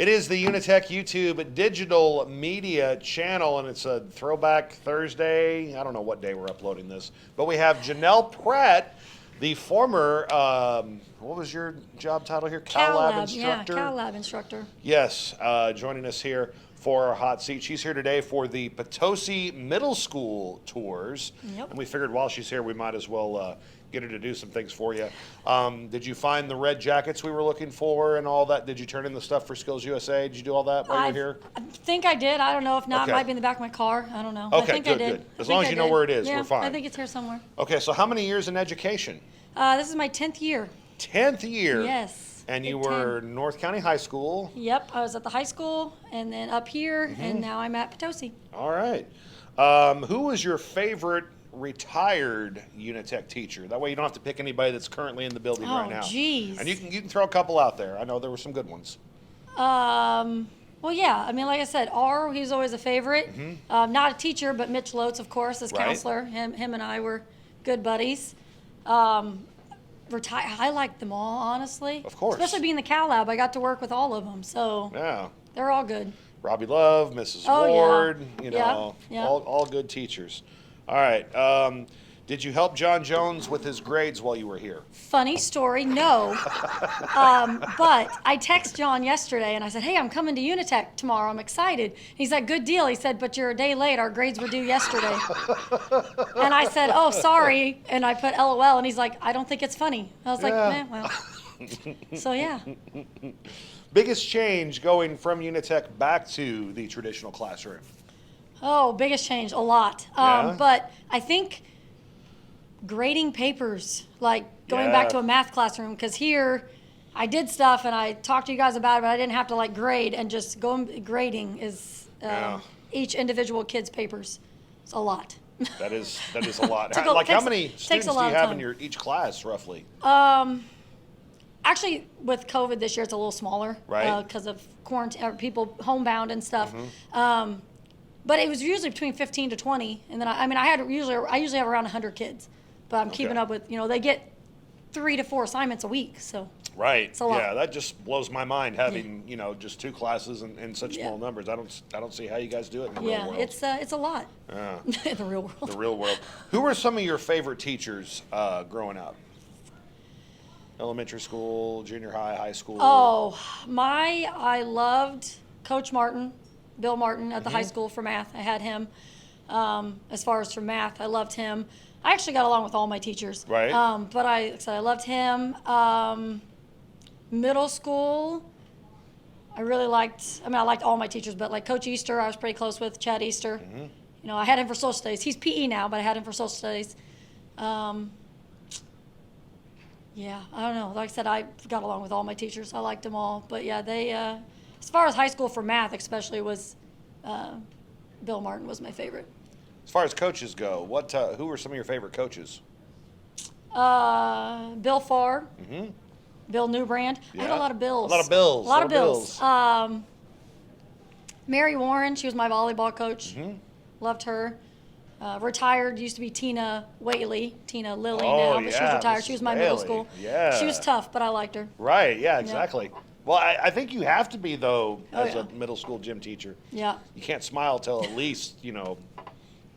It is the UniTec YouTube digital media channel, and it's a throwback Thursday. I don't know what day we're uploading this, but we have Janelle Pratte, the former, what was your job title here? Cal Lab instructor? Yeah, Cal Lab instructor. Yes, joining us here for our hot seat. She's here today for the Potosi Middle School tours. Yep. And we figured while she's here, we might as well get her to do some things for you. Did you find the red jackets we were looking for and all that? Did you turn in the stuff for Skills USA? Did you do all that while you were here? I think I did. I don't know. If not, Okay. It might be in the back of my car. I don't know. Okay, I think good, I did. good. As long as you know where it is, yeah, we're fine. I think it's here somewhere. Okay, so how many years in education? This is my 10th year. 10th year. Yes. And you Big 10. were North County High School. Yep, I was at the high school and then up here, Mm-hmm. and now I'm at Potosi. All right. Who was your favorite retired UniTec teacher? That way you don't have to pick anybody that's currently in the building right now. Oh, geez. And you can throw a couple out there. I know there were some good ones. Well, yeah. I mean, like I said, he was always a favorite. Not a teacher, but Mitch Lotz, of course, as Right. counselor. Him and I were good buddies. I liked them all, honestly. Of course. Especially being the Cal Lab, I got to work with all of them, so Yeah. they're all good. Robbie Love, Mrs. Oh, yeah. Ward, you know, Yeah. all good teachers. All right. Did you help Jon Jones with his grades while you were here? Funny story, no. But I texted John yesterday and I said, hey, I'm coming to UniTec tomorrow. I'm excited. He's like, good deal. He said, but you're a day late. Our grades were due yesterday. And I said, oh, sorry. And I put LOL. And he's like, I don't think it's funny. I was like, Yeah. well. So, yeah. Biggest change going from UniTec back to the traditional classroom? Oh, biggest change, a lot. Yeah? But I think grading papers, like going back to a math classroom, because here I did stuff and I talked to you guys about it, but I didn't have to like grade, and just grading is each individual kid's papers. It's a lot. That is a lot. How many students do you have in each class roughly? Actually, with COVID this year, it's a little smaller, Right. Because of quarantine, or people homebound and stuff. Mm-hmm. But it was usually between 15 to 20, and then I usually have around 100 kids, but I'm keeping up with, they get 3 to 4 assignments a week, so. Right. It's a lot. Yeah, that just blows my mind having just 2 classes and such small numbers. I don't see how you guys do it in the real world. Yeah, it's a lot. In the real world. The real world. Who were some of your favorite teachers growing up? Elementary school, junior high, high school. Oh, I loved Coach Martin, Bill Martin at the high school for math. I had him. As far as for math, I loved him. I actually got along with all my teachers. Right. But like I said, I loved him. Middle school, I liked all my teachers, but like Coach Easter, I was pretty close with, Chad Easter. I had him for social studies. He's PE now, but I had him for social studies. Yeah, I don't know. Like I said, I got along with all my teachers. I liked them all. But yeah, they, as far as high school for math especially, was Bill Martin was my favorite. As far as coaches go, who were some of your favorite coaches? Bill Farr, Bill Newbrand. Yeah. I had a lot of Bills. A lot of Bills. A lot of Bills. Mary Warren, she was my volleyball coach. Loved her. Retired, used to be Tina Lilly now, but she's retired. She was my middle school. Yeah. She was tough, but I liked her. Right, yeah, exactly. Well, I think you have to be, though, as a middle school gym teacher. Yeah. You can't smile till at least,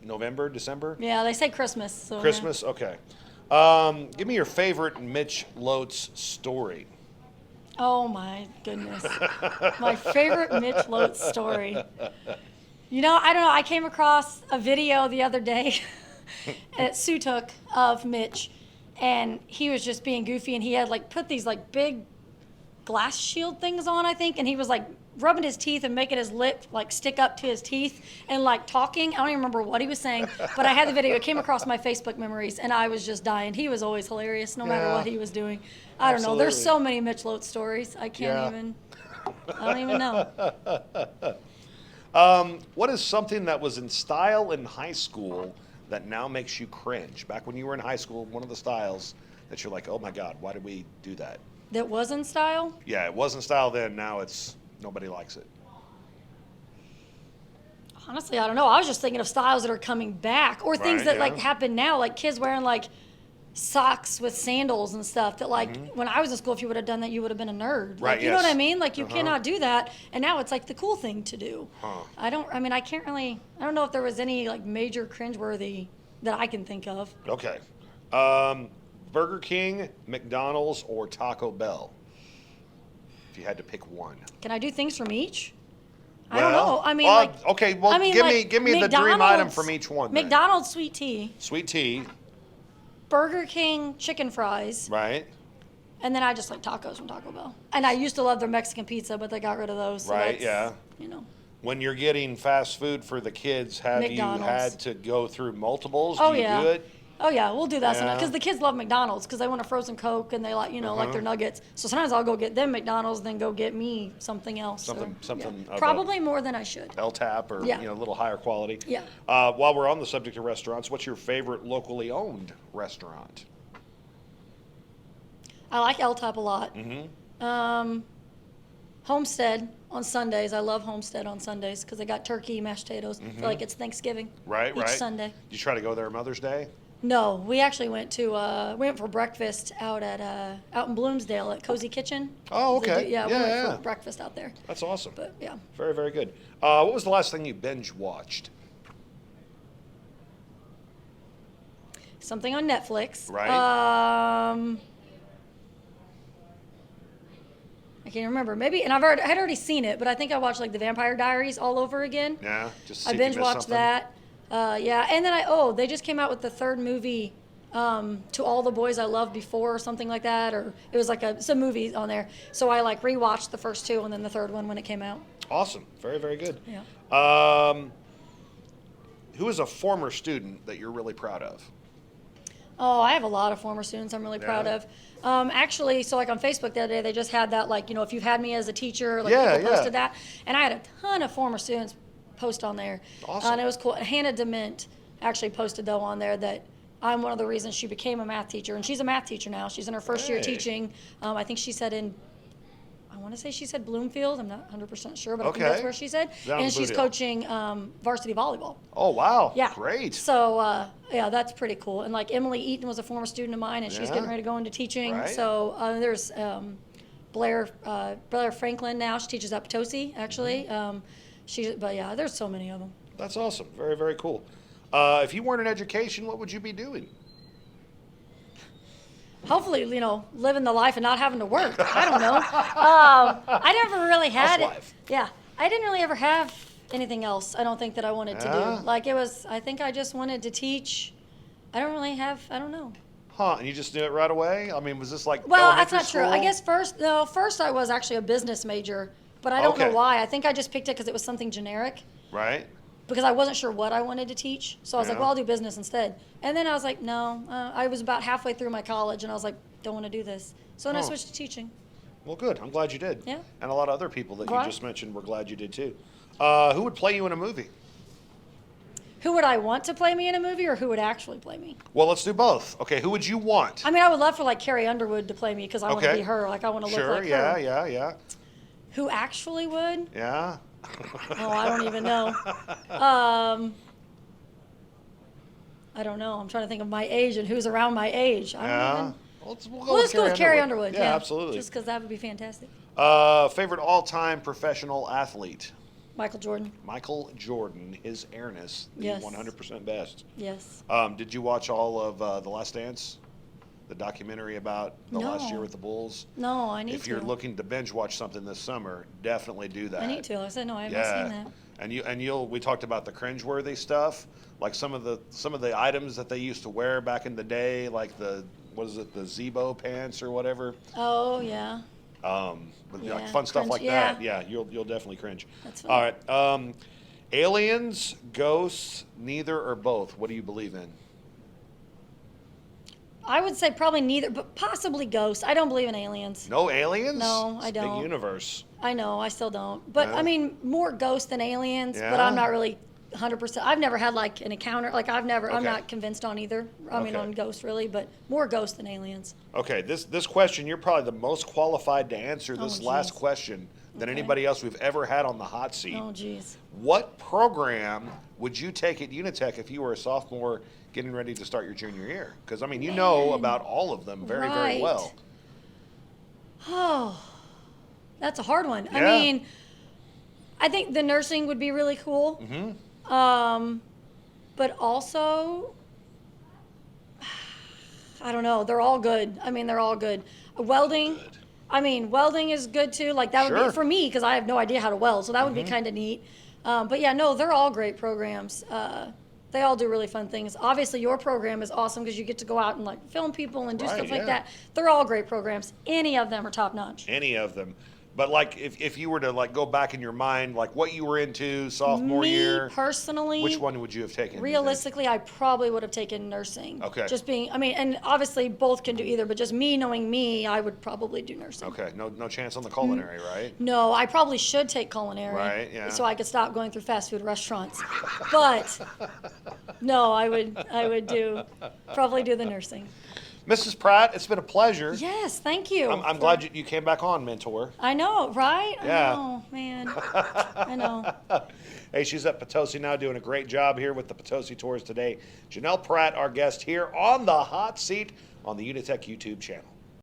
November, December? Yeah, they say Christmas. So Christmas? Okay. Give me your favorite Mitch Lotz story. Oh, my goodness. My favorite Mitch Lotz story. I don't know. I came across a video the other day at Sioux took of Mitch, and he was just being goofy, and he had put these big glass shield things on, I think, and he was rubbing his teeth and making his lip stick up to his teeth and talking. I don't even remember what he was saying, but I had the video. It came across my Facebook memories, and I was just dying. He was always hilarious, no matter what he was doing. I don't know. There's so many Mitch Lotz stories. I don't even know. What is something that was in style in high school that now makes you cringe? Back when you were in high school, one of the styles that you're like, oh my God, why did we do that? That was in style? Yeah, it was in style then. Now nobody likes it. Honestly, I don't know. I was just thinking of styles that are coming back, or things that Right, yeah. happen now, like kids wearing socks with sandals and stuff that like when I was in school, if you would have done that, you would have been a nerd. Right, Like, you know what I yes. mean? Like you cannot do that. And now it's like the cool thing to do. I don't know if there was any like major cringeworthy that I can think of. Okay. Burger King, McDonald's, or Taco Bell? If you had to pick one. Can I do things from each? I don't know. I mean, okay. Well, give me the dream item from each one. Then. McDonald's sweet tea. Sweet tea. Burger King chicken fries. Right. And then I just like tacos from Taco Bell. And I used to love their Mexican pizza, but they got rid of those. So right. Yeah. You know. When you're getting fast food for the kids, have McDonald's. you had to go through multiples? Oh, do you yeah. do it? Oh yeah, we'll do that Yeah. because the kids love McDonald's because they want a frozen Coke and they like like their nuggets. So sometimes I'll go get them McDonald's, then go get me something else. Something of Probably more than I should. L-Tap or a little higher quality. Yeah. While we're on the subject of restaurants, what's your favorite locally owned restaurant? I like L-Tap a lot. Mm-hmm. Homestead on Sundays. I love Homestead on Sundays because they got turkey, mashed potatoes. Feel like it's Thanksgiving. Right. Each Sunday. You try to go there Mother's Day? No, we actually went for breakfast out in Bloomsdale at Cozy Kitchen. Oh, okay. We went for breakfast out there. That's awesome. But yeah. Very, very good. What was the last thing you binge watched? Something on Netflix. Right. I can't remember. Maybe, and I had already seen it, but I think I watched like the Vampire Diaries all over again. Yeah, just I binge watched that. And then they just came out with the third movie, To All the Boys I Loved Before or something like that, or it was like some movie on there. So I like rewatched the first two and then the third one when it came out. Awesome. Very, very good. Yeah. Who is a former student that you're really proud of? Oh, I have a lot of former students I'm really proud of. Actually, so like on Facebook the other day, they just had that, like, if you've had me as a teacher, like people posted that. And I had a ton of former students post on there. Awesome. And it was cool. Hannah DeMint actually posted, though, on there that I'm one of the reasons she became a math teacher. And she's a math teacher now. She's in her first year teaching. I think she said I want to say she said Bloomfield. I'm not 100% sure, but I think that's where she said. And she's coaching varsity volleyball. Oh, wow. Yeah. Great. So, that's pretty cool. And like Emily Eaton was a former student of mine, and she's getting ready to go into teaching. Right. So there's Blair Franklin now. She teaches at Potosi, actually. There's so many of them. That's awesome. Very, very cool. If you weren't in education, what would you be doing? Hopefully, living the life and not having to work. I don't know. I never really had it. Yeah. I didn't really ever have anything else, I don't think, that I wanted to do. Like I think I just wanted to teach. I don't know. Huh, and you just knew it right away? I mean, was this like Well, that's elementary not true. school? I guess first I was actually a business major, but I don't know why. I think I just picked it because it was something generic. Right. Because I wasn't sure what I wanted to teach. So I was like, well, I'll do business instead. And then I was like, no. I was about halfway through my college, and I was like, don't want to do this. So then I switched to teaching. Well, good. I'm glad you did. Yeah. And a lot of other people that you just mentioned were glad you did, too. Who would play you in a movie? Who would I want to play me in a movie, or who would actually play me? Well, let's do both. Okay, who would you want? I mean, I would love for, like, Carrie Underwood to play me because I want to be her. Like, I want to look like her. Sure, yeah. Who actually would? Yeah. Oh, I don't even know. I don't know. I'm trying to think of my age and who's around my age. Let's go with Carrie Underwood. Yeah, absolutely. Just because that would be fantastic. Favorite all-time professional athlete? Michael Jordan. Michael Jordan, his airness, the 100% best. Yes. Did you watch all of The Last Dance? The documentary about the last year with the Bulls? No, I need to. If you're looking to binge watch something this summer, definitely do that. I need to. I said no, I haven't seen that. We talked about the cringeworthy stuff, like some of the items that they used to wear back in the day, like the Zebo pants or whatever. Oh yeah. Like fun stuff like that. Yeah, you'll definitely cringe. That's fun. All right. Aliens, ghosts, neither or both. What do you believe in? I would say probably neither, but possibly ghosts. I don't believe in aliens. No aliens? No, I It's don't. Big universe. I know, I still don't. But I mean, more ghosts than aliens. Yeah. But I'm not really 100%. I've never had like an encounter. Like I'm not convinced on either. I mean, on ghosts really, but more ghosts than aliens. Okay, this question, you're probably the most qualified to answer this last question. than Okay. anybody else we've ever had on the hot seat. Oh, geez. What program would you take at UniTec if you were a sophomore getting ready to start your junior year? Because, I mean, you know about all of them very, very Right. well. Oh, that's a hard one. I Yeah. mean, I think the nursing would be really cool. Mm-hmm. But also, I don't know. They're all good. I mean, they're all good. Welding. Good. I mean, welding is good too. Like that would Sure. be for me because I have no idea how to weld, so that would be kind of neat. But yeah, no, they're all great programs. They all do really fun things. Obviously, your program is awesome because you get to go out and like film people and do Right, stuff like yeah. that. They're all great programs. Any of them are top notch. Any of them. But, like, if you were to, like, go back in your mind, like, what you were into sophomore Me year, personally, which one would you have taken? do you think? realistically, I probably would have taken nursing. Okay. Just being, I mean, and obviously both can do either, but just me knowing me, I would probably do nursing. Okay, no chance on the culinary, right? No, I probably should take culinary. Right, yeah. So I could stop going through fast food restaurants. But no, I would probably do the nursing. Mrs. Pratt, it's been a pleasure. Yes, thank you. I'm glad you came back on, mentor. I know, right? Yeah. I know, man. I know. Hey, she's at Potosi now, doing a great job here with the Potosi Tours today. Janelle Pratt, our guest here on the hot seat on the UniTec YouTube channel.